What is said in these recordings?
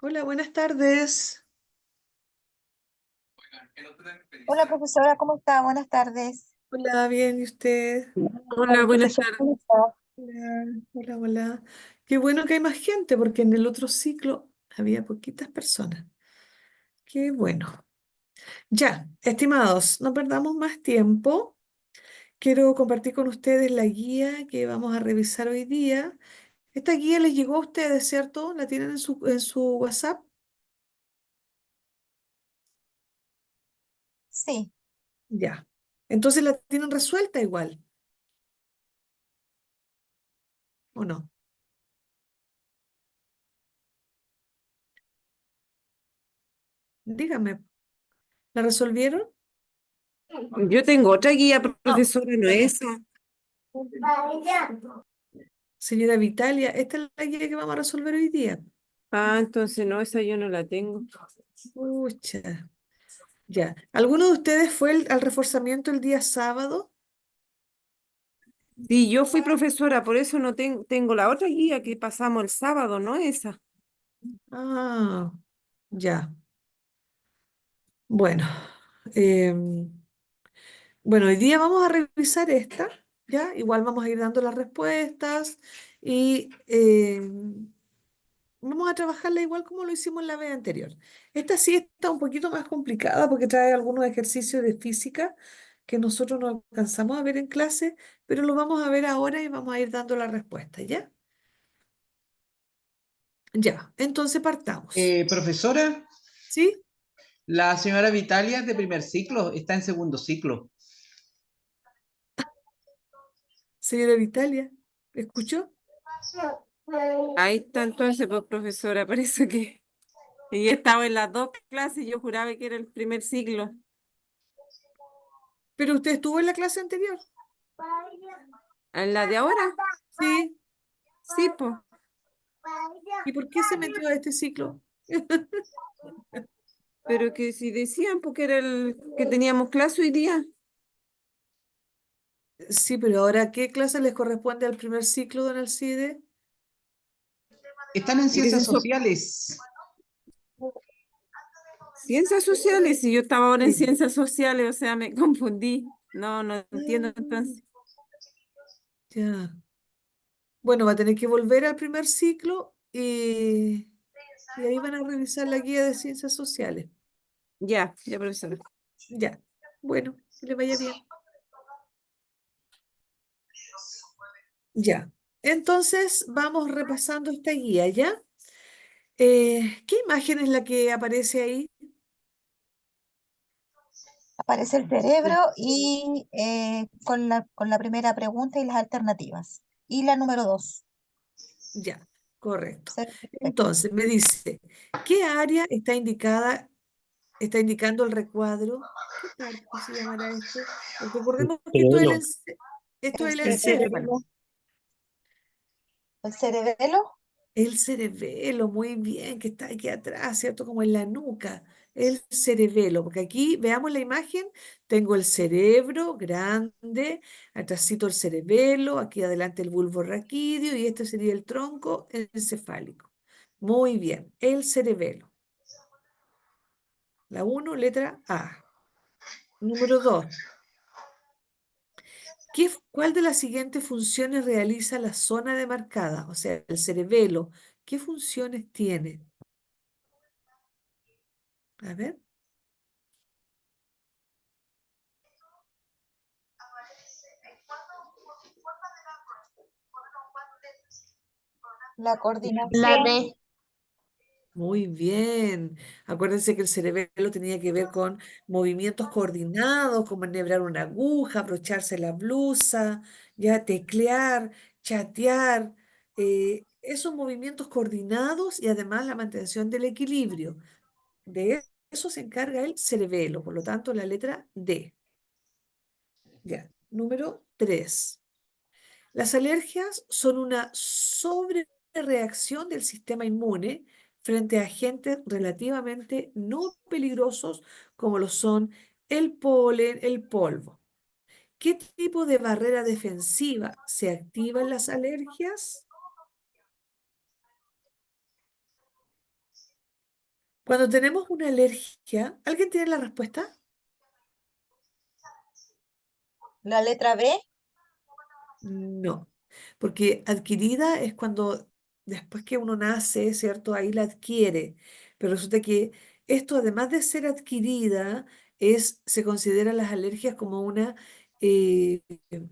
Hola, buenas tardes. Hola profesora, ¿cómo está? Buenas tardes. Hola, bien, ¿y usted? Hola, buenas Profesora, tardes. ¿cómo está? Hola, hola, hola. Qué bueno que hay más gente, porque en el otro ciclo había poquitas personas. Qué bueno. Ya, estimados, no perdamos más tiempo. Quiero compartir con ustedes la guía que vamos a revisar hoy día. Esta guía les llegó a ustedes, ¿cierto? ¿La tienen en su WhatsApp? Sí, Ya. Entonces la tienen resuelta igual, ¿o no? Dígame, ¿la resolvieron? Yo tengo otra guía, profesora, no esa. Señora Vitalia, esta es la guía que vamos a resolver hoy día. Ah, entonces no, esa yo no la tengo. Pucha, ya. ¿Alguno de ustedes fue al reforzamiento el día sábado? Sí, yo fui profesora, por eso no tengo la otra guía que pasamos el sábado, no esa. Ah, ya. Bueno, em, bueno, hoy día vamos a revisar esta, ¿ya? Igual vamos a ir dando las respuestas y vamos a trabajarla igual como lo hicimos en la vez anterior. Esta sí está un poquito más complicada porque trae algunos ejercicios de física que nosotros no alcanzamos a ver en clase, pero lo vamos a ver ahora y vamos a ir dando la respuesta, ¿ya? Ya, entonces partamos. Profesora, ¿Sí? la señora Vitalia es de primer ciclo, está en segundo ciclo. Señora Vitalia, ¿escuchó? Ahí está entonces, pues, profesora, parece que ella estaba en las dos clases y yo juraba que era el primer ciclo. ¿Pero usted estuvo en la clase anterior? ¿En la de ahora? Sí. Sí, pues, ¿Y por qué se metió a este ciclo? pero que si decían porque era el que teníamos clase hoy día. Sí, pero ahora, ¿qué clase les corresponde al primer ciclo, don Alcide? Están en ¿Y qué es ciencias eso? sociales. Ciencias sociales, y yo estaba ahora en Sí. ciencias sociales, o sea, me confundí. No, no entiendo Ah, entonces. ya. Bueno, va a tener que volver al primer ciclo y ahí van a revisar la guía de ciencias sociales. Ya, ya, profesora. Ya. Bueno, que le vaya bien. Ya. Entonces, vamos repasando esta guía, ¿ya? ¿Qué imagen es la que aparece ahí? aparece el cerebro y con la primera pregunta y las alternativas. Y la número dos. Ya, correcto. Ser perfecto. Entonces, me dice, ¿qué área está indicando el recuadro? ¿Qué parte se llamará esto? Recordemos que Cerebelo. esto es El el El encéfalo. cerebro. el cerebelo. El cerebelo, muy bien, que está aquí atrás, ¿cierto? Como en la nuca. El cerebelo, porque aquí veamos la imagen, tengo el cerebro grande, atrásito el cerebelo, aquí adelante el bulbo raquídeo y este sería el tronco encefálico. Muy bien, el cerebelo. La uno, letra A. Número 2. ¿Cuál de las siguientes funciones realiza la zona demarcada? O sea, el cerebelo, ¿qué funciones tiene? A ver. La La coordinación. D. Muy bien. Acuérdense que el cerebelo tenía que ver con movimientos coordinados, como enhebrar una aguja, abrocharse la blusa, ya teclear, chatear, esos movimientos coordinados y además la mantención del equilibrio. De eso se encarga el cerebelo, por lo tanto, la letra D. Ya. Número 3. Las alergias son una sobrereacción del sistema inmune frente a agentes relativamente no peligrosos como lo son el polen, el polvo. ¿Qué tipo de barrera defensiva se activa en las alergias? Cuando tenemos una alergia, ¿alguien tiene la respuesta? La letra B, No, porque adquirida es cuando después que uno nace, ¿cierto? Ahí la adquiere. Pero resulta que esto, además de ser adquirida, se considera las alergias eh,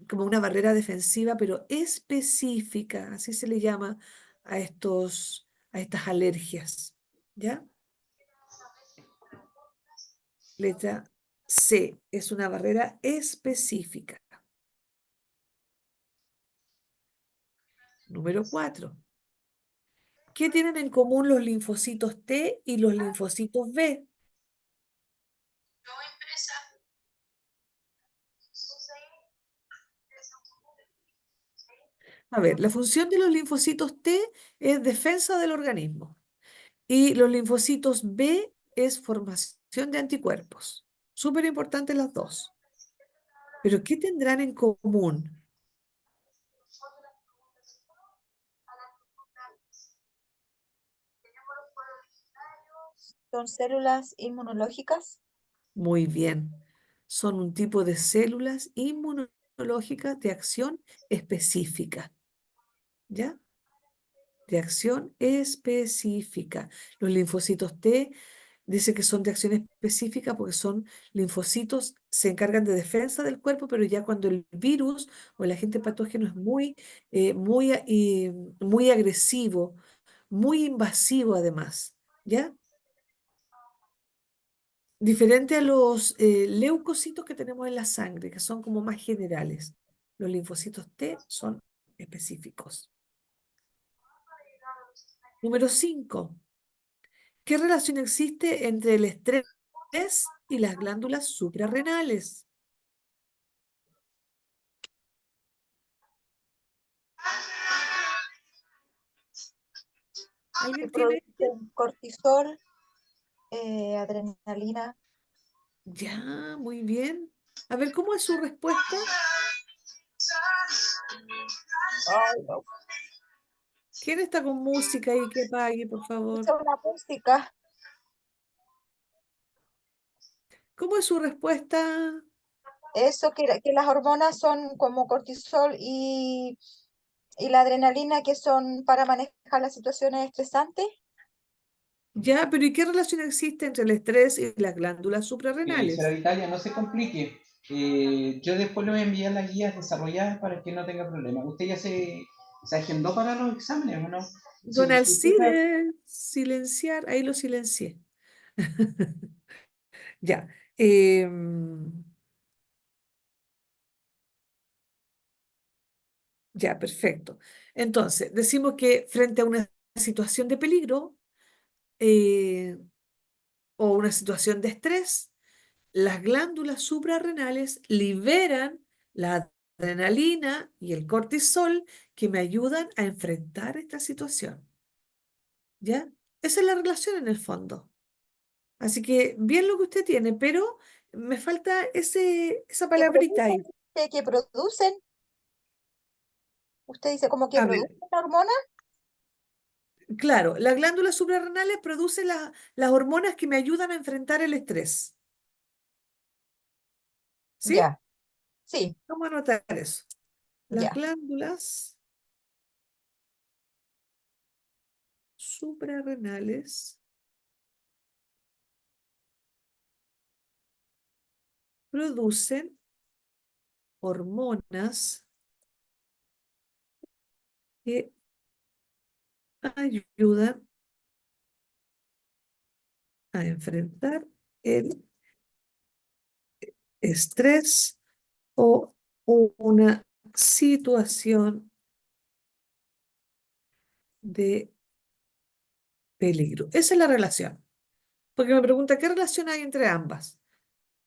como una barrera defensiva, pero específica, así se le llama a estas alergias. ¿Ya? Letra C, es una barrera específica. Número 4. ¿Qué tienen en común los linfocitos T y los linfocitos B? A ver, la función de los linfocitos T es defensa del organismo y los linfocitos B es formación de anticuerpos. Súper importantes las dos. Pero ¿qué tendrán en común? son células inmunológicas. Muy bien. Son un tipo de células inmunológicas de acción específica. ¿Ya? De acción específica. Los linfocitos T dice que son de acción específica porque son linfocitos, se encargan de defensa del cuerpo, pero ya cuando el virus o el agente patógeno es muy agresivo, muy invasivo además, ¿ya? Diferente a los leucocitos que tenemos en la sangre, que son como más generales. Los linfocitos T son específicos. Número 5. ¿Qué relación existe entre el estrés y las glándulas suprarrenales? Que ¿Alguien tiene? producen cortisol, adrenalina. Ya, muy bien. A ver, ¿cómo es su respuesta? Ay, no. ¿Quién está con música y que pague, por favor? Escucha una música. ¿Cómo es su respuesta? Eso que las hormonas son como cortisol y la adrenalina que son para manejar las situaciones estresantes. Ya, pero ¿y qué relación existe entre el estrés y las glándulas Señora suprarrenales? Vitalia, no se complique. Yo después le voy a enviar las guías desarrolladas para que no tenga problemas. ¿Usted ya se agendó para los exámenes o no? Si, Don si usted está- Alcide, silenciar, ahí lo silencié. Ya. Ya, perfecto. Entonces, decimos que frente a una situación de peligro eh, o una situación de estrés, las glándulas suprarrenales liberan la adrenalina y el cortisol que me ayudan a enfrentar esta situación. ¿Ya? Esa es la relación en el fondo. Así que bien lo que usted tiene, pero me falta esa Que palabrita producen, ahí. que producen, usted dice como que A ver, producen la hormona. claro, las glándulas suprarrenales producen las hormonas que me ayudan a enfrentar el estrés. ¿Sí? Ya, sí, Vamos a anotar eso. Las ya. glándulas suprarrenales producen hormonas que ayudan a enfrentar el estrés o una situación de peligro. Esa es la relación. Porque me pregunta, ¿qué relación hay entre ambas?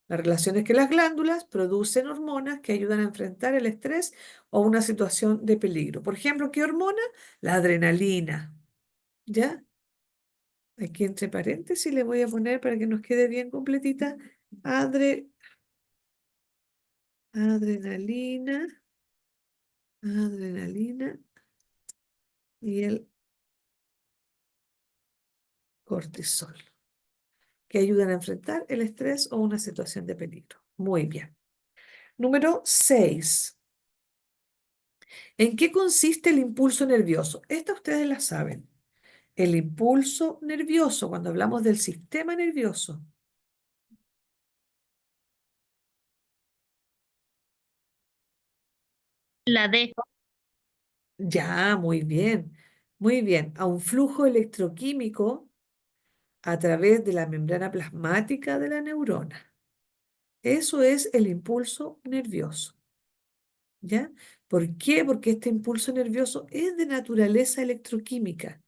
La relación es que las glándulas producen hormonas que ayudan a enfrentar el estrés o una situación de peligro. Por ejemplo, ¿qué hormona? La adrenalina. ¿Ya? Aquí entre paréntesis le voy a poner para que nos quede bien completita. Adre- adrenalina, adrenalina y el cortisol. que ayudan a enfrentar el estrés o una situación de peligro. Muy bien. Número 6. ¿En qué consiste el impulso nervioso? Esta ustedes la saben. El impulso nervioso, cuando hablamos del sistema nervioso. La D. Ya, muy bien. Muy bien. A un flujo electroquímico a través de la membrana plasmática de la neurona. Eso es el impulso nervioso. ¿Ya? ¿Por qué? Porque este impulso nervioso es de naturaleza electroquímica.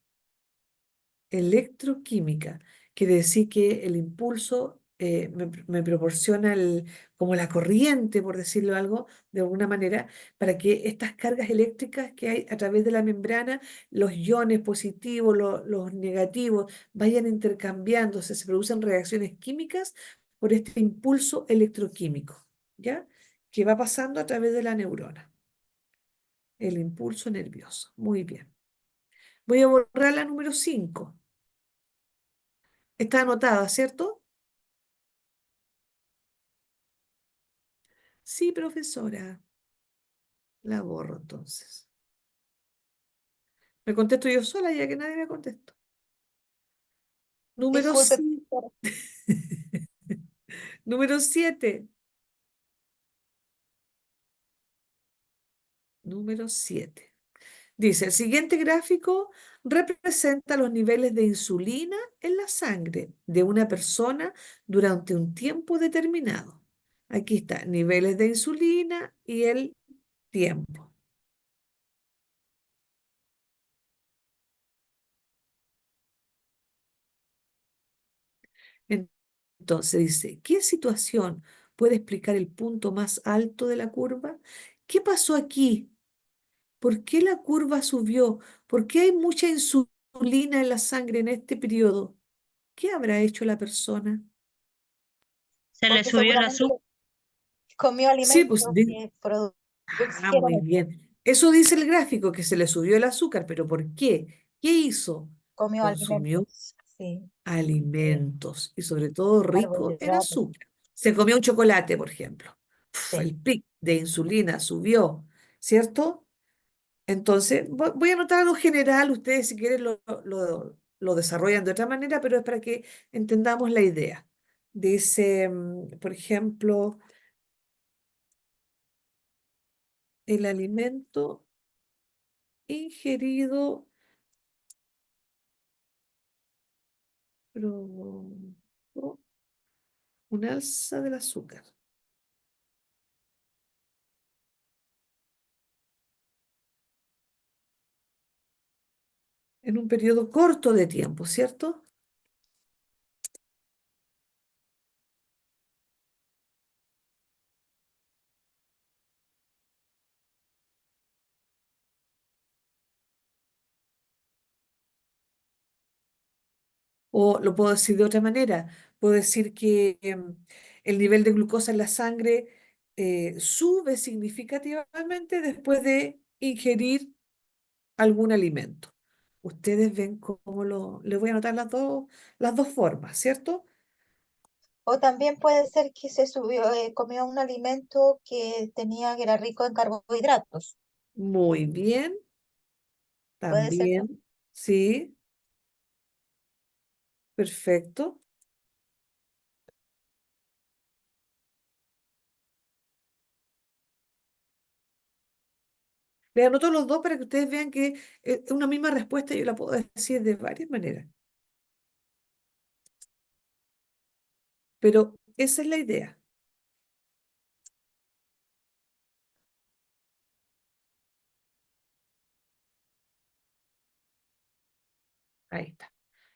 Electroquímica. Quiere decir que el impulso me proporciona como la corriente, por decirlo algo, de alguna manera, para que estas cargas eléctricas que hay a través de la membrana, los iones positivos, los negativos, vayan intercambiándose, se producen reacciones químicas por este impulso electroquímico, ¿ya? Que va pasando a través de la neurona. El impulso nervioso. Muy bien. Voy a borrar la número 5. Está anotada, ¿cierto? Sí, profesora. La borro entonces. Me contesto yo sola ya que nadie me contestó. Número Disculpe, 7. profesora. Número 7. Número 7. Dice, el siguiente gráfico representa los niveles de insulina en la sangre de una persona durante un tiempo determinado. Aquí está, niveles de insulina y el tiempo. Entonces dice, ¿qué situación puede explicar el punto más alto de la curva? ¿Qué pasó aquí? ¿Por qué la curva subió? ¿Por qué hay mucha insulina en la sangre en este periodo? ¿Qué habrá hecho la persona? Se le Porque subió el seguramente azúcar. comió Sí, pues alimentos que exigieron muy esto. bien. Eso dice el gráfico, que se le subió el azúcar, pero ¿por qué? ¿Qué hizo? Comió Consumió alimentos, sí, alimentos y sobre todo ricos en carbohidratos, azúcar. Se comió un chocolate, por ejemplo. sí. El pic de insulina subió, ¿cierto? Entonces, voy a anotar algo general, ustedes si quieren lo desarrollan de otra manera, pero es para que entendamos la idea. Dice, por ejemplo, el alimento ingerido provocó un alza del azúcar en un periodo corto de tiempo, ¿cierto? O lo puedo decir de otra manera, puedo decir que el nivel de glucosa en la sangre sube significativamente después de ingerir algún alimento. Ustedes ven cómo les voy a anotar las dos formas, ¿cierto? O también puede ser que se subió, comió un alimento que era rico en carbohidratos. Muy bien, Puede ser también. también, sí, perfecto. Les anoto los dos para que ustedes vean que es una misma respuesta yo la puedo decir de varias maneras, pero esa es la idea. Ahí está.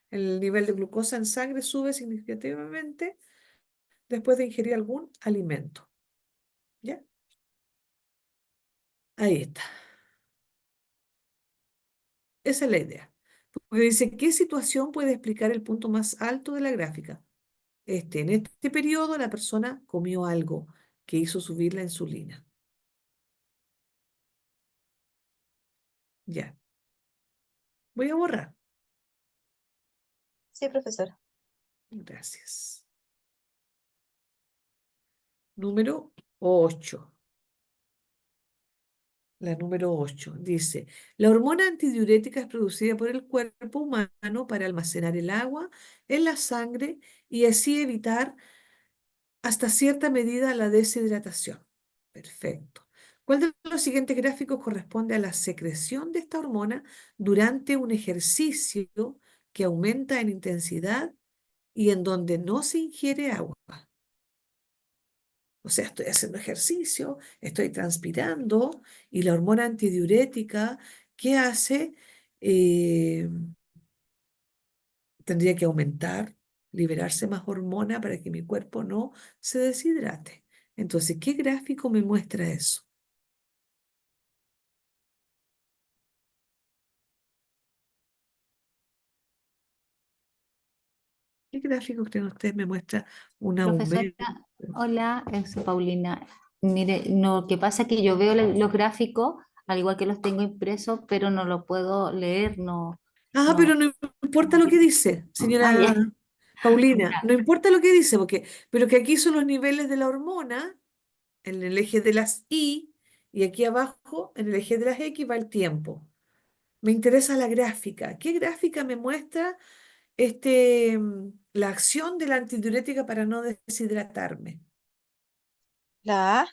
El nivel de glucosa en sangre sube significativamente después de ingerir algún alimento. ¿Ya? Ahí está. Esa es la idea. Porque dice, ¿qué situación puede explicar el punto más alto de la gráfica? En este periodo la persona comió algo que hizo subir la insulina. Ya. Voy a borrar. Sí, profesora. Gracias. Número 8. La número 8 dice, la hormona antidiurética es producida por el cuerpo humano para almacenar el agua en la sangre y así evitar hasta cierta medida la deshidratación. Perfecto. ¿Cuál de los siguientes gráficos corresponde a la secreción de esta hormona durante un ejercicio que aumenta en intensidad y en donde no se ingiere agua? O sea, estoy haciendo ejercicio, estoy transpirando y la hormona antidiurética, ¿qué hace? Eh, Tendría que aumentar, liberarse más hormona para que mi cuerpo no se deshidrate. Entonces, ¿qué gráfico me muestra eso? ¿Qué gráfico creen ustedes me muestra un Profesora, aumento? hola, soy Paulina. Mire, lo que pasa es que yo veo los gráficos, al igual que los tengo impresos, pero no lo puedo leer, Ah, no, pero no importa lo que dice, ah, señora ya, Paulina, ya. no importa lo que dice, pero que aquí son los niveles de la hormona en el eje de las y aquí abajo en el eje de las X va el tiempo. Me interesa la gráfica. ¿Qué gráfica me muestra la acción de la antidiurética para no deshidratarme? La A.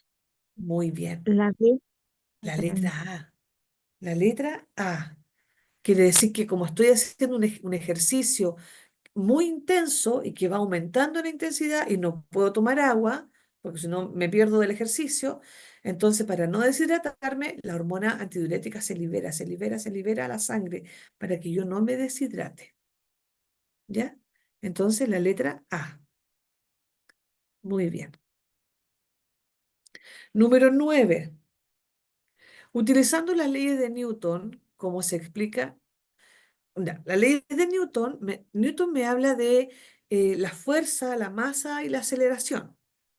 Muy bien. La D. La letra A. La letra A. Quiere decir que como estoy haciendo un ejercicio muy intenso y que va aumentando la intensidad y no puedo tomar agua, porque si no me pierdo del ejercicio, entonces para no deshidratarme, la hormona antidiurética se libera a la sangre para que yo no me deshidrate. ¿Ya? Entonces la letra A. Muy bien. Número 9. Utilizando las leyes de Newton, como se explica. Ya, la ley de Newton, Newton me habla de la fuerza, la masa y la aceleración,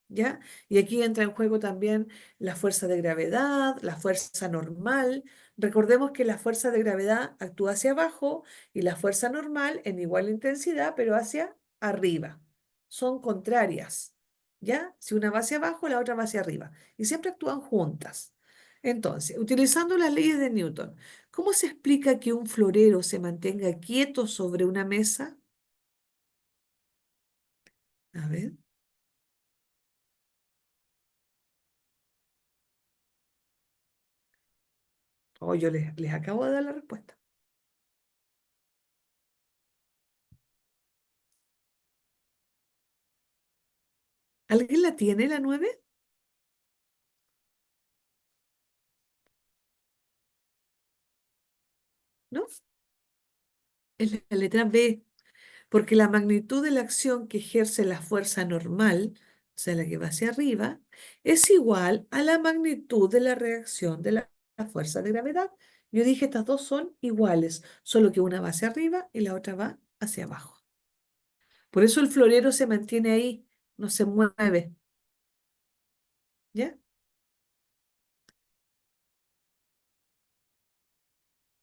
¿ya? Y aquí entra en juego también la fuerza de gravedad, la fuerza normal. Recordemos que la fuerza de gravedad actúa hacia abajo y la fuerza normal en igual intensidad, pero hacia arriba. Son contrarias, ¿ya? Si una va hacia abajo, la otra va hacia arriba. Y siempre actúan juntas. Entonces, utilizando las leyes de Newton, ¿cómo se explica que un florero se mantenga quieto sobre una mesa? A ver, yo les acabo de dar la respuesta. ¿Alguien la tiene, la 9? ¿No? Es la letra B, porque la magnitud de la acción que ejerce la fuerza normal, o sea, la que va hacia arriba, es igual a la magnitud de la reacción de la fuerza de gravedad. Yo dije, estas dos son iguales, solo que una va hacia arriba y la otra va hacia abajo. Por eso el florero se mantiene ahí, no se mueve. ¿Ya?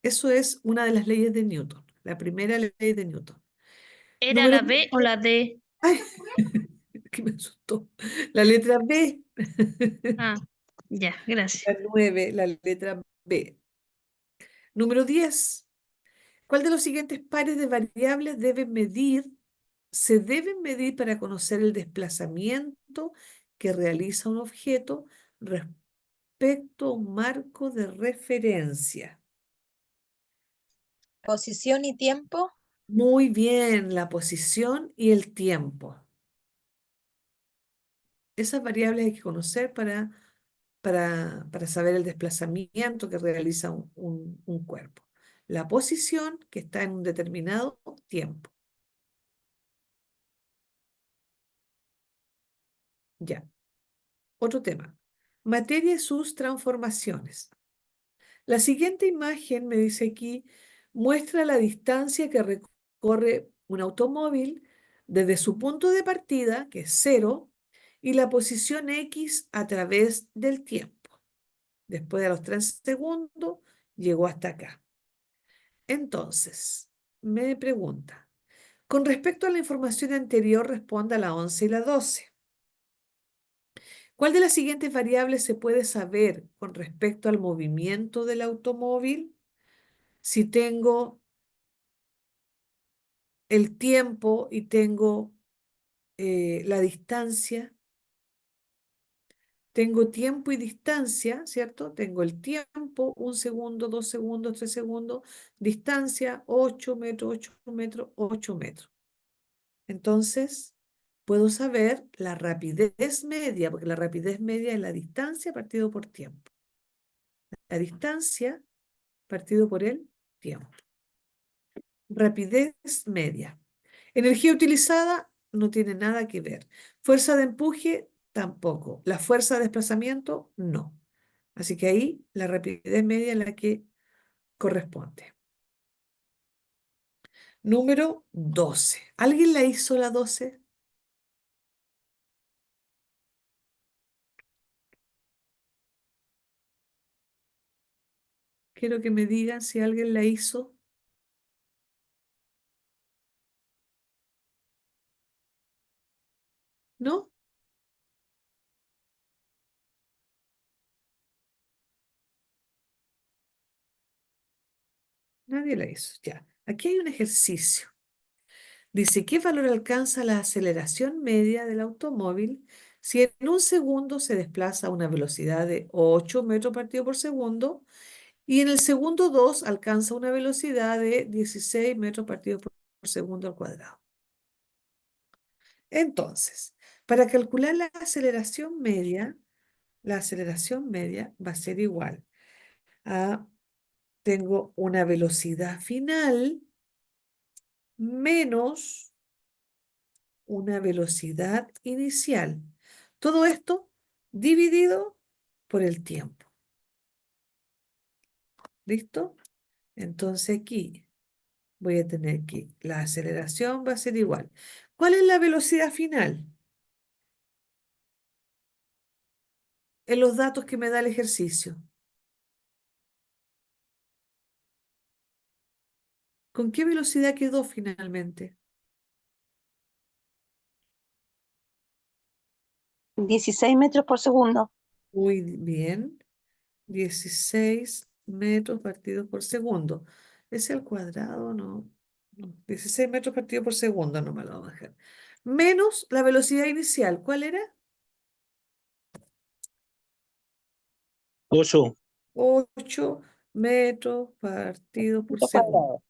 Eso es una de las leyes de Newton, la primera ley de Newton. ¿Era Número la B o la D? Ay, que me asustó. La letra B. Ah, ya, gracias. La 9, la letra B. Número 10. ¿Cuál de los siguientes pares de variables se deben medir para conocer el desplazamiento que realiza un objeto respecto a un marco de referencia? Posición y tiempo. Muy bien, la posición y el tiempo. Esas variables hay que conocer para saber el desplazamiento que realiza un cuerpo. La posición que está en un determinado tiempo. Ya. Otro tema. Materia y sus transformaciones. La siguiente imagen, me dice aquí, muestra la distancia que recorre un automóvil desde su punto de partida, que es 0, y la posición X a través del tiempo. Después de los 3 segundos, llegó hasta acá. Entonces, me pregunta, Con respecto a la información anterior, responda la 11 y la 12. ¿Cuál de las siguientes variables se puede saber con respecto al movimiento del automóvil? Si tengo el tiempo y tengo la distancia, tengo tiempo y distancia, ¿cierto? Tengo el tiempo, 1 segundo, 2 segundos, 3 segundos, distancia, 8 metros, 8 metros, 8 metros. Entonces, puedo saber la rapidez media, porque la rapidez media es la distancia partido por tiempo. La distancia partido por el tiempo. Rapidez media. Energía utilizada no tiene nada que ver. Fuerza de empuje tampoco. La fuerza de desplazamiento no. Así que ahí la rapidez media es la que corresponde. Número 12. ¿Alguien la hizo la 12? Quiero que me digan si alguien la hizo. ¿No? Nadie la hizo. Ya. Aquí hay un ejercicio. Dice, ¿qué valor alcanza la aceleración media del automóvil si en un segundo se desplaza a una velocidad de 8 metros partido por segundo y en el segundo 2 alcanza una velocidad de 16 metros partido por segundo al cuadrado? Entonces, para calcular la aceleración media va a ser igual a, tengo una velocidad final menos una velocidad inicial. Todo esto dividido por el tiempo. ¿Listo? Entonces aquí voy a tener que la aceleración va a ser igual. ¿Cuál es la velocidad final? En los datos que me da el ejercicio. ¿Con qué velocidad quedó finalmente? 16 metros por segundo. Muy bien. 16 metros partidos por segundo. ¿Es el cuadrado? No. 16 metros partidos por segundo, no me lo voy a bajar. Menos la velocidad inicial. ¿Cuál era? 8. 8 metros partidos por Metros segundo. cuadrados.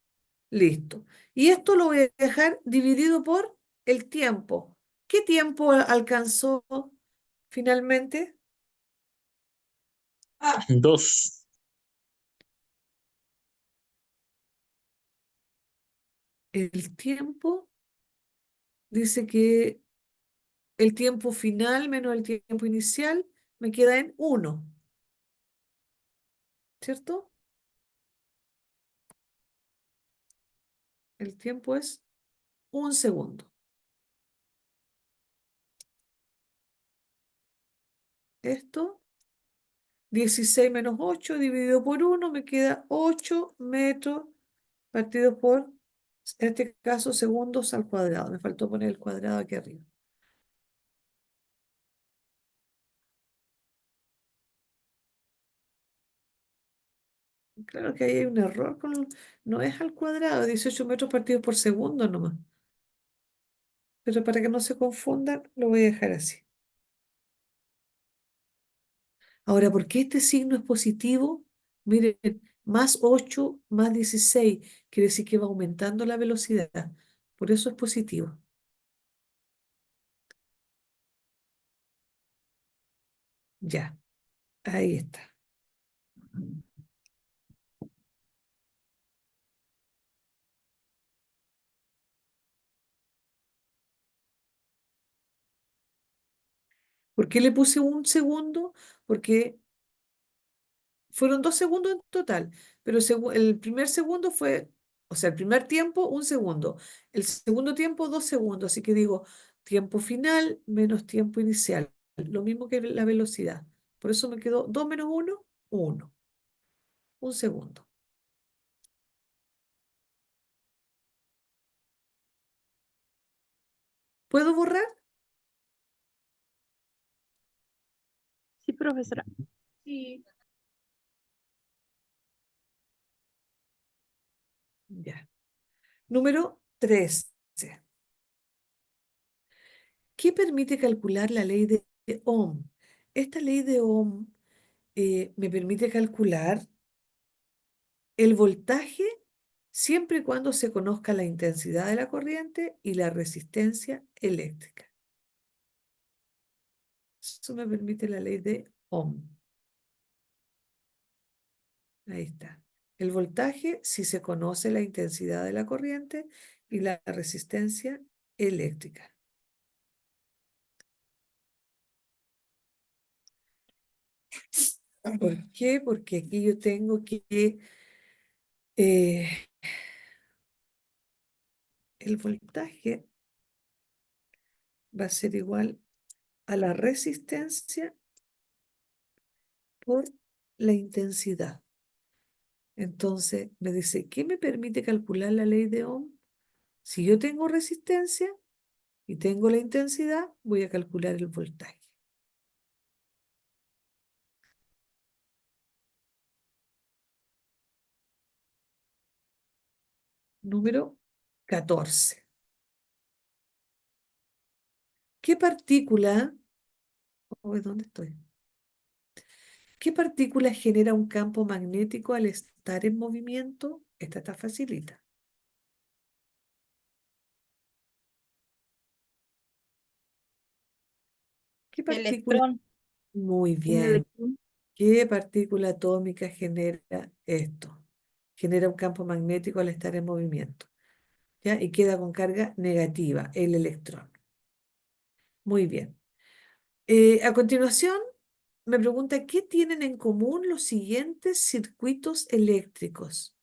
Listo. Y esto lo voy a dejar dividido por el tiempo. ¿Qué tiempo alcanzó finalmente? 2. El tiempo dice que el tiempo final menos el tiempo inicial me queda en 1, ¿cierto? El tiempo es 1 segundo. Esto, 16 menos 8 dividido por 1 me queda 8 metros partido por, en este caso, segundos al cuadrado. Me faltó poner el cuadrado aquí arriba. Claro que ahí hay un error no es al cuadrado, 18 metros partidos por segundo nomás. Pero para que no se confundan, lo voy a dejar así. Ahora, ¿por qué este signo es positivo? Miren, más 8 más 16 quiere decir que va aumentando la velocidad. Por eso es positivo. Ya, ahí está. ¿Por qué le puse 1 segundo? Porque fueron 2 segundos en total, pero el primer segundo fue, o sea, el primer tiempo, 1 segundo. El segundo tiempo, 2 segundos. Así que digo, tiempo final menos tiempo inicial. Lo mismo que la velocidad. Por eso me quedó 2 menos 1, 1. 1 segundo. ¿Puedo borrar? Sí, profesora. Sí. Ya. Número 13. ¿Qué permite calcular la ley de Ohm? Esta ley de Ohm me permite calcular el voltaje siempre y cuando se conozca la intensidad de la corriente y la resistencia eléctrica. Eso me permite la ley de Ohm. Ahí está. El voltaje si se conoce la intensidad de la corriente y la resistencia eléctrica. ¿Por qué? Porque aquí yo tengo que eh, el voltaje va a ser igual a la resistencia por la intensidad. Entonces me dice, ¿qué me permite calcular la ley de Ohm? Si yo tengo resistencia y tengo la intensidad, voy a calcular el voltaje. Número 14. ¿Qué partícula, ¿dónde estoy? ¿Qué partícula genera un campo magnético al estar en movimiento? Esta está facilita. ¿Qué partícula? Electrón. Muy Un bien. electrón. ¿Qué partícula atómica genera esto? Genera un campo magnético al estar en movimiento, ¿ya? Y queda con carga negativa, el electrón. Muy bien. A continuación, me pregunta, ¿qué tienen en común los siguientes circuitos eléctricos?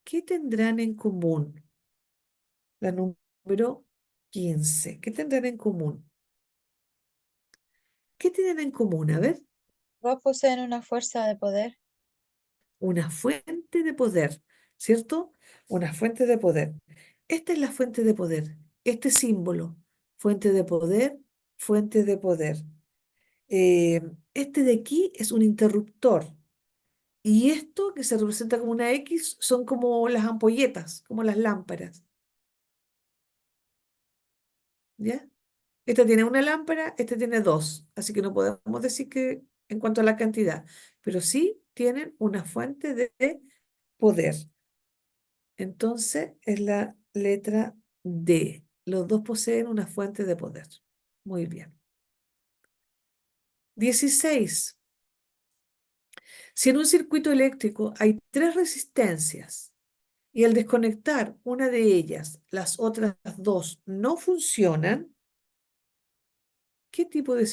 ¿Qué tendrán en común? La número 15. ¿Qué tendrán en común? ¿Qué tienen en común? A ver, Todos poseen una fuerza de poder. una fuente de poder, ¿cierto? Una fuente de poder. Esta es la fuente de poder. Este símbolo, fuente de poder, fuente de poder. Eh, este de aquí es un interruptor. Y esto que se representa como una X son como las ampolletas, como las lámparas. ¿Ya? Esta tiene una lámpara, esta tiene dos. Así que no podemos decir que en cuanto a la cantidad, pero sí tienen una fuente de poder. Entonces es la letra D. Los dos poseen una fuente de poder. Muy bien. 16. Si en un circuito eléctrico hay tres resistencias y al desconectar una de ellas, las otras dos no funcionan, ¿qué tipo de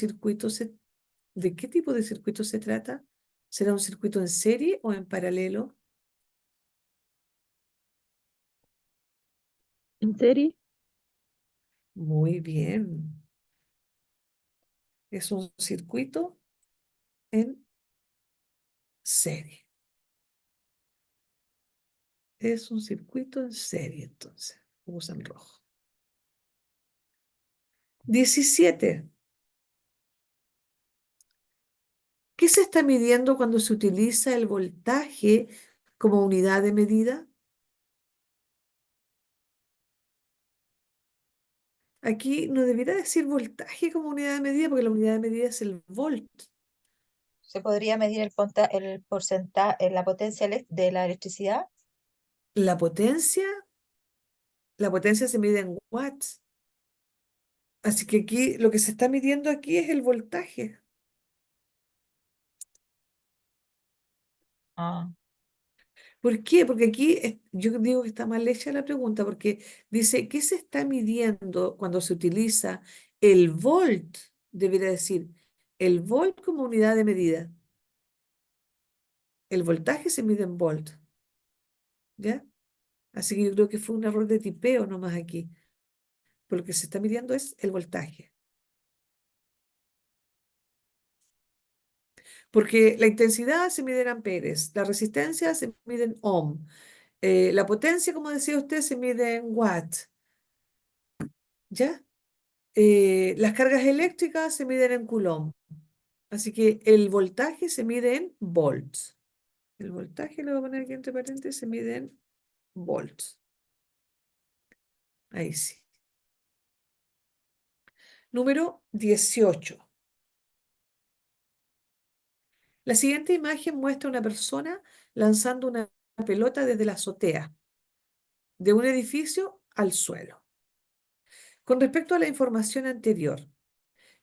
¿de qué tipo de circuito se trata? ¿Será un circuito en serie o en paralelo? ¿En serie? Muy bien. Es un circuito en serie. Es un circuito en serie, entonces. Usan rojo. 17. ¿Qué se está midiendo cuando se utiliza el voltaje como unidad de medida? Aquí no debería decir voltaje como unidad de medida porque la unidad de medida es el volt. Se podría medir el porcentaje, la potencia de la electricidad. La potencia, la potencia se mide en watts. Así que aquí lo que se está midiendo aquí es el voltaje. Ah, ¿Por qué? Porque aquí yo digo que está mal hecha la pregunta porque dice, ¿qué se está midiendo cuando se utiliza el volt? Debería decir, el volt como unidad de medida. El voltaje se mide en volt, ¿ya? Así que yo creo que fue un error de tipeo nomás aquí. Porque lo que se está midiendo es el voltaje. Porque la intensidad se mide en amperes, la resistencia se mide en ohm, la potencia, como decía usted, se mide en watt, ¿ya? Las cargas eléctricas se miden en coulomb. Así que el voltaje se mide en volts. El voltaje, lo voy a poner aquí entre paréntesis, se mide en volts. Ahí sí. Número 18. La siguiente imagen muestra a una persona lanzando una pelota desde la azotea de un edificio al suelo. Con respecto a la información anterior,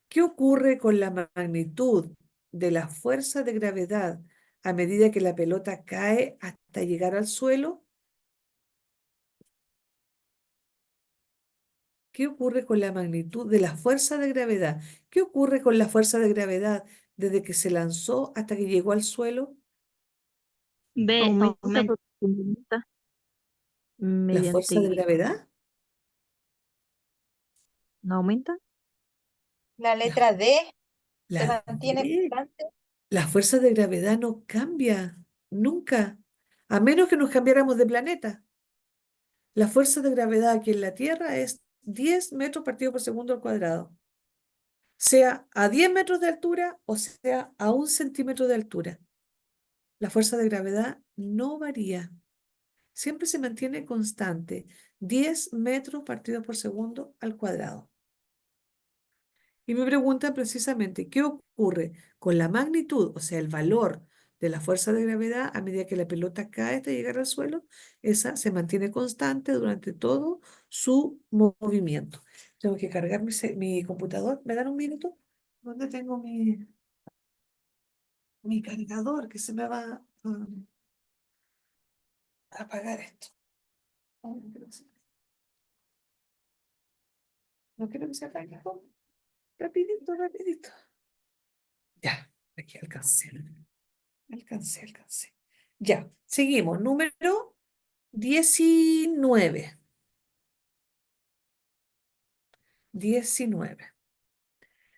¿qué ocurre con la magnitud de la fuerza de gravedad a medida que la pelota cae hasta llegar al suelo? ¿Qué ocurre con la magnitud de la fuerza de gravedad? ¿Qué ocurre con la fuerza de gravedad desde que se lanzó hasta que llegó al suelo? B, Aumenta aumenta. profundidad ¿La fuerza de mediante... gravedad? ¿No aumenta? La La, letra D se la mantiene D. constante. La fuerza de gravedad no cambia nunca, a menos que nos cambiáramos de planeta. La fuerza de gravedad aquí en la Tierra es 10 metros partido por segundo al cuadrado, sea a 10 metros de altura o sea a 1 centímetro de altura. La fuerza de gravedad no varía, siempre se mantiene constante, 10 metros partido por segundo al cuadrado. Y me preguntan precisamente qué ocurre con la magnitud, o sea, el valor de la fuerza de gravedad a medida que la pelota cae hasta llegar al suelo. Esa se mantiene constante durante todo su movimiento. Tengo que cargar mi computador. ¿Me dan un minuto? ¿Dónde tengo mi cargador que se me va a apagar esto? Oh, no quiero que se apague. Oh, rapidito, rapidito. Ya, aquí alcancé. Alcancé. Ya, seguimos. Número 19. 19.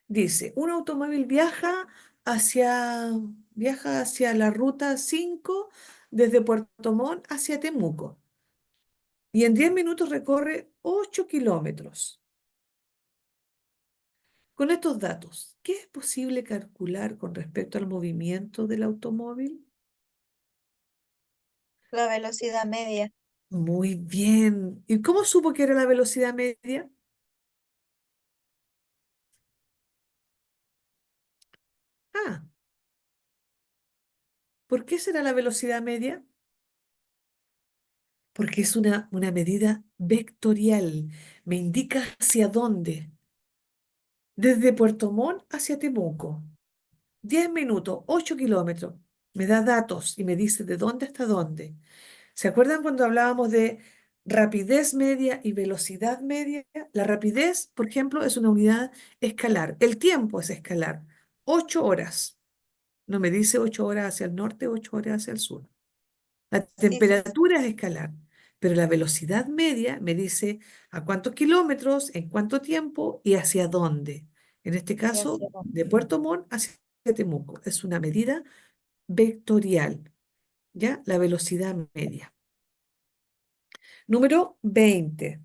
Dice, un automóvil viaja hacia la ruta 5 desde Puerto Montt hacia Temuco y en 10 minutos recorre 8 kilómetros. Con estos datos, ¿qué es posible calcular con respecto al movimiento del automóvil? La velocidad media. Muy bien. ¿Y cómo supo que era la velocidad media? Ah, ¿por qué será la velocidad media? Porque es una medida vectorial. Me indica hacia dónde. Desde Puerto Montt hacia Temuco. 10 minutos, 8 kilómetros. Me da datos y me dice de dónde hasta dónde. ¿Se acuerdan cuando hablábamos de rapidez media y velocidad media? La rapidez, por ejemplo, es una unidad escalar. El tiempo es escalar. 8 horas. No me dice 8 horas hacia el norte, 8 horas hacia el sur. La Sí, sí, sí. temperatura es escalar, pero la velocidad media me dice a cuántos kilómetros, en cuánto tiempo y hacia dónde. En este Y caso, hacia abajo. de Puerto Montt hacia Temuco. Es una medida vectorial, ¿ya? La velocidad media. Número 20.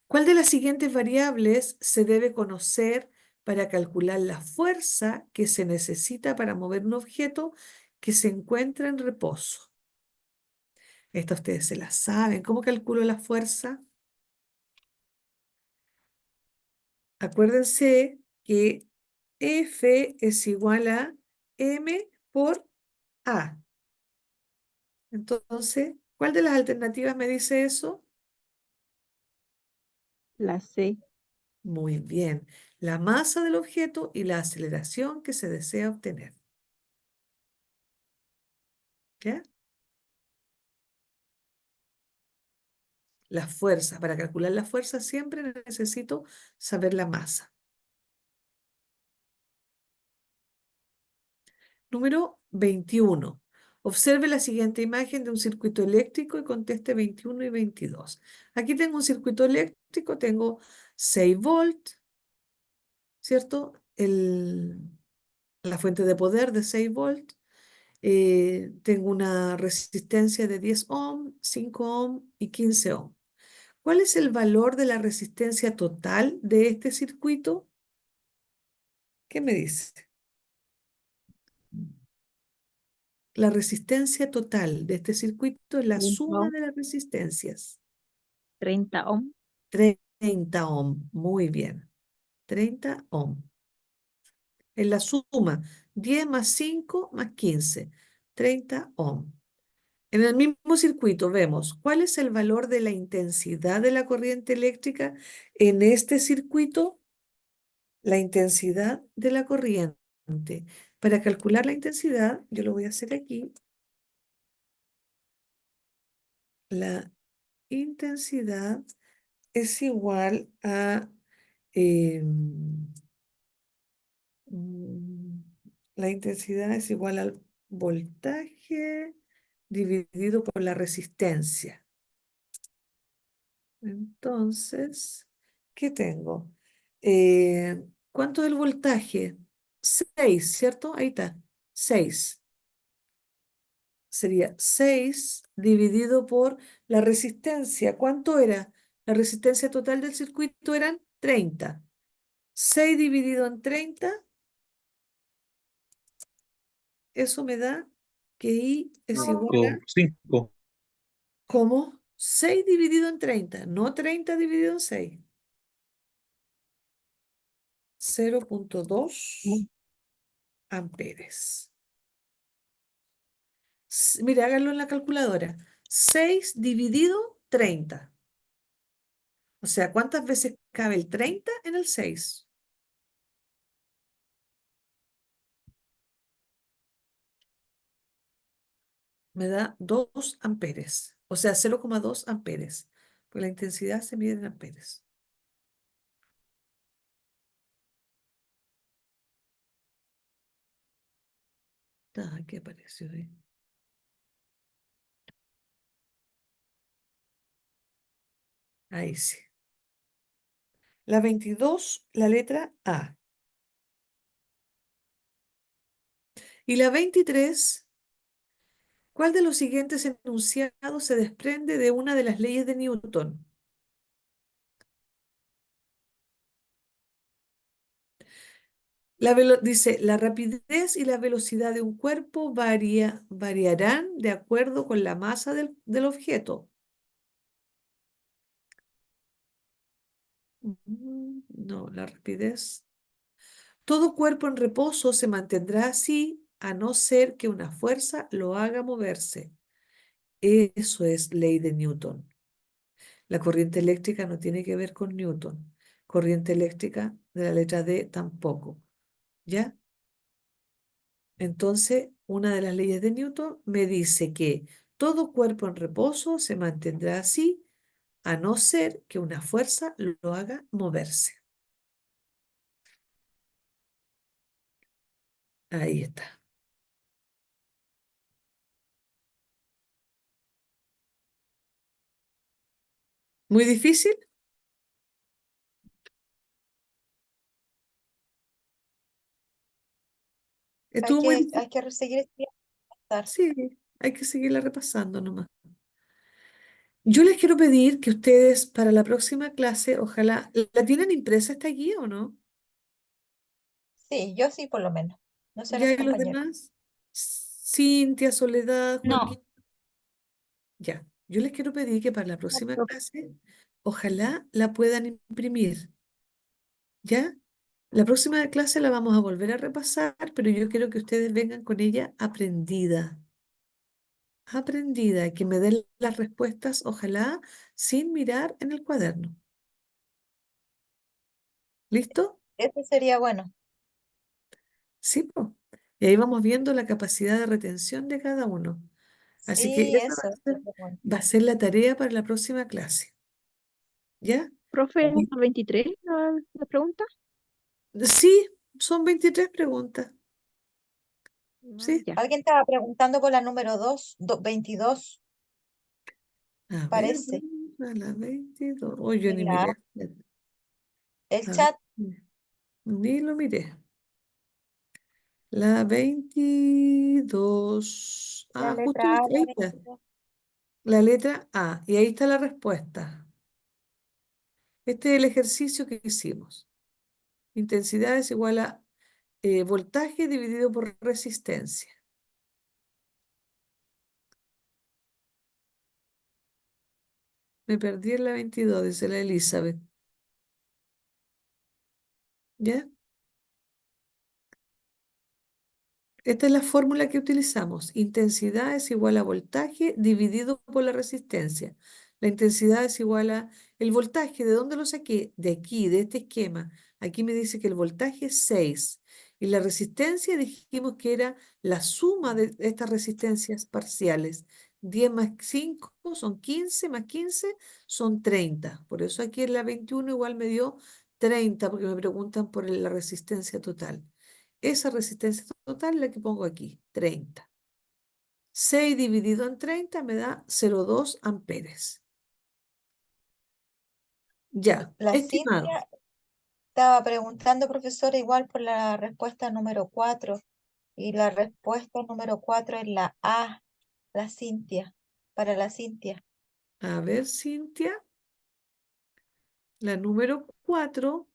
¿Cuál de las siguientes variables se debe conocer para calcular la fuerza que se necesita para mover un objeto que se encuentra en reposo? Esta ustedes se la saben. ¿Cómo calculo la fuerza? Acuérdense que F es igual a M por A. Entonces, ¿cuál de las alternativas me dice eso? La C. Muy bien. La masa del objeto y la aceleración que se desea obtener. ¿Ya? La fuerza. Para calcular la fuerza siempre necesito saber la masa. Número 21. Observe la siguiente imagen de un circuito eléctrico y conteste 21 y 22. Aquí tengo un circuito eléctrico, tengo 6 volts, ¿cierto? La fuente de poder de 6 volts. Tengo una resistencia de 10 ohm, 5 ohm y 15 ohm. ¿Cuál es el valor de la resistencia total de este circuito? ¿Qué me dice? La resistencia total de este circuito es la 30 suma ohm. de las resistencias. 30 ohm. 30 ohm, muy bien. 30 ohm. Es la suma. 10 más 5 más 15. 30 ohm. En el mismo circuito vemos cuál es el valor de la intensidad de la corriente eléctrica en este circuito, la intensidad de la corriente. Para calcular la intensidad, yo lo voy a hacer aquí. La intensidad es igual a mm, la intensidad es igual al voltaje dividido por la resistencia. Entonces, ¿qué tengo? ¿Cuánto es el voltaje? 6, ¿cierto? Ahí está. 6. Sería 6 dividido por la resistencia. ¿Cuánto era? La resistencia total del circuito eran 30. 6 dividido en 30, eso me da que I es igual a, 5. ¿cómo? 6 dividido en 30, no 30 dividido en 6. 0,2 amperes. Mira, háganlo en la calculadora. 6 dividido 30. O sea, ¿cuántas veces cabe el 30 en el 6? Me da 2 amperes. O sea, 0,2 amperes. Pues la intensidad se mide en amperes. Ah, ¿qué apareció ahí? Ahí sí. La 22, la letra A. Y la 23, ¿cuál de los siguientes enunciados se desprende de una de las leyes de Newton? Dice, la rapidez y la velocidad de un cuerpo variarán de acuerdo con la masa del objeto. No, la rapidez. Todo cuerpo en reposo se mantendrá así a no ser que una fuerza lo haga moverse. Eso es ley de Newton. La corriente eléctrica no tiene que ver con Newton. Corriente eléctrica de la letra D tampoco. ¿Ya? Entonces, una de las leyes de Newton me dice que todo cuerpo en reposo se mantendrá así a no ser que una fuerza lo haga moverse. Ahí está. ¿Muy difícil? Hay ¿Estuvo muy que, difícil? hay que seguir estudiando. Sí, hay que seguirla repasando nomás. Yo les quiero pedir que ustedes para la próxima clase, ojalá, ¿la tienen impresa esta guía o no? Sí, yo sí, por lo menos. No sé los ¿Ya hay los compañeros. demás? Cintia, Soledad, No, Joaquín. Ya. Yo les quiero pedir que para la No, próxima profe. clase, ojalá la puedan imprimir. ¿Ya? La próxima clase la vamos a volver a repasar, pero yo quiero que ustedes vengan con ella aprendida. Aprendida, que me den las respuestas, ojalá, sin mirar en el cuaderno. ¿Listo? Eso sería bueno. Sí, po. Y ahí vamos viendo la capacidad de retención de cada uno. Así que Sí, esa eso sería bueno. va a ser la tarea para la próxima clase. ¿Ya? Profe, Y- hasta el 23 la pregunta. Sí, son 23 preguntas. No, Sí. ya. Alguien estaba preguntando por la número 22, A ver, parece. vamos a la 22. Oh, yo En ni la, miré. el A ver, chat, ni lo miré. La 22. la Ah, justo letra A, ahí la está. 22. La letra A. Y ahí está la respuesta. Este es el ejercicio que hicimos. Intensidad es igual a voltaje dividido por resistencia. Me perdí en la 22, dice la Elizabeth. ¿Ya? Esta es la fórmula que utilizamos. Intensidad es igual a voltaje dividido por la resistencia. La intensidad es igual a el voltaje. ¿De dónde lo saqué? De aquí, de este esquema. Aquí me dice que el voltaje es 6. Y la resistencia dijimos que era la suma de estas resistencias parciales. 10 más 5 son 15, más 15 son 30. Por eso aquí en la 21 igual me dio 30, porque me preguntan por la resistencia total. Esa resistencia total es la que pongo aquí, 30. 6 dividido en 30 me da 0,2 amperes. Ya, La estimado. Cintia estaba preguntando, profesora, igual por la respuesta número 4. Y la respuesta número 4 es la A, la Cintia, para la Cintia. A ver, Cintia, la número 4.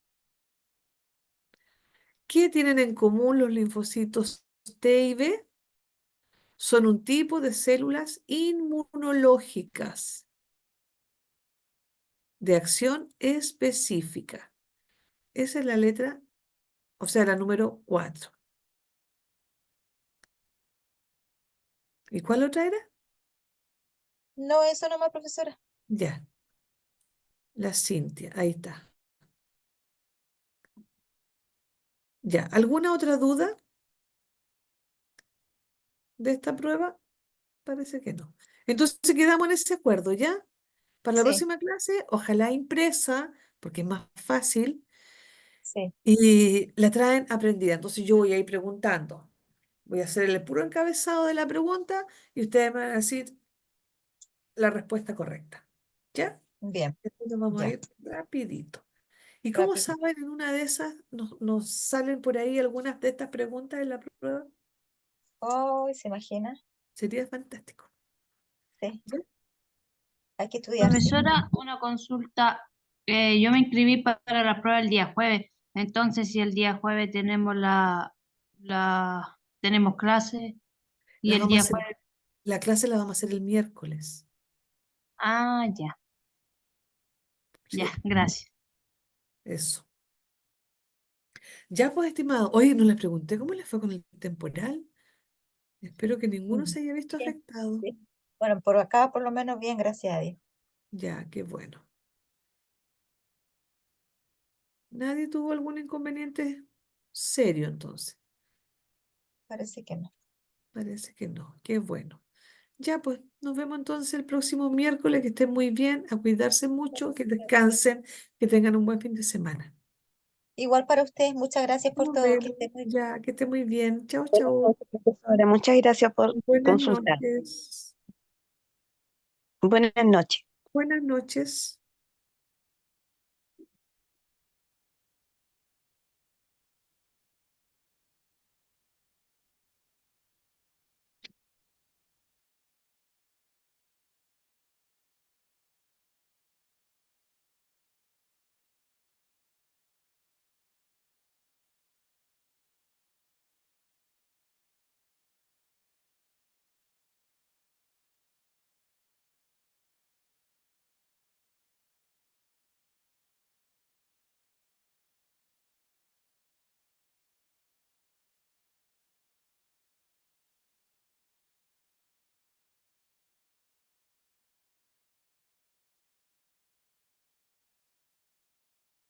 ¿Qué tienen en común los linfocitos T y B? Son un tipo de células inmunológicas de acción específica. Esa es la letra, o sea, la número 4. ¿Y cuál otra era? No, eso nomás, profesora. Ya, la Cintia, ahí está. Ya, ¿alguna otra duda de esta prueba? Parece que no. Entonces quedamos en ese acuerdo, ¿ya? Para la Sí, próxima clase, ojalá impresa, porque es más fácil, sí, y la traen aprendida. Entonces yo voy a ir preguntando. Voy a hacer el puro encabezado de la pregunta y ustedes me van a decir la respuesta correcta. ¿Ya? bien, Entonces vamos a ya, ir rapidito. ¿Y cómo rápido. saben en una de esas nos salen por ahí algunas de estas preguntas en la prueba? Oh, ¿se imagina? Sería fantástico. Sí, ¿Ya? hay que estudiarse. Profesora, una consulta. Yo me inscribí para la prueba el día jueves. Entonces, si el día jueves tenemos clase y Las el vamos a día hacer, jueves. la clase la vamos a hacer el miércoles. Ah, ya, ya, Sí, gracias. eso. Ya pues, estimado. Oye, no les pregunté cómo les fue con el temporal. Espero que ninguno Mm, se haya visto bien, afectado. sí. Bueno, por acá por lo menos bien, gracias a Dios. Ya, qué bueno. ¿Nadie tuvo algún inconveniente serio entonces? Parece que no. Parece que no. Qué bueno. Ya pues, nos vemos entonces el próximo miércoles. Que estén muy bien, a cuidarse mucho, que descansen, que tengan un buen fin de semana. Igual para ustedes, muchas gracias por Nos todo. Que vemos. estén muy bien. Ya, que esté muy bien. Chao, Buenas chao. noches, profesora. Muchas gracias por Buenas consultar. noches. Buenas noches. Buenas noches.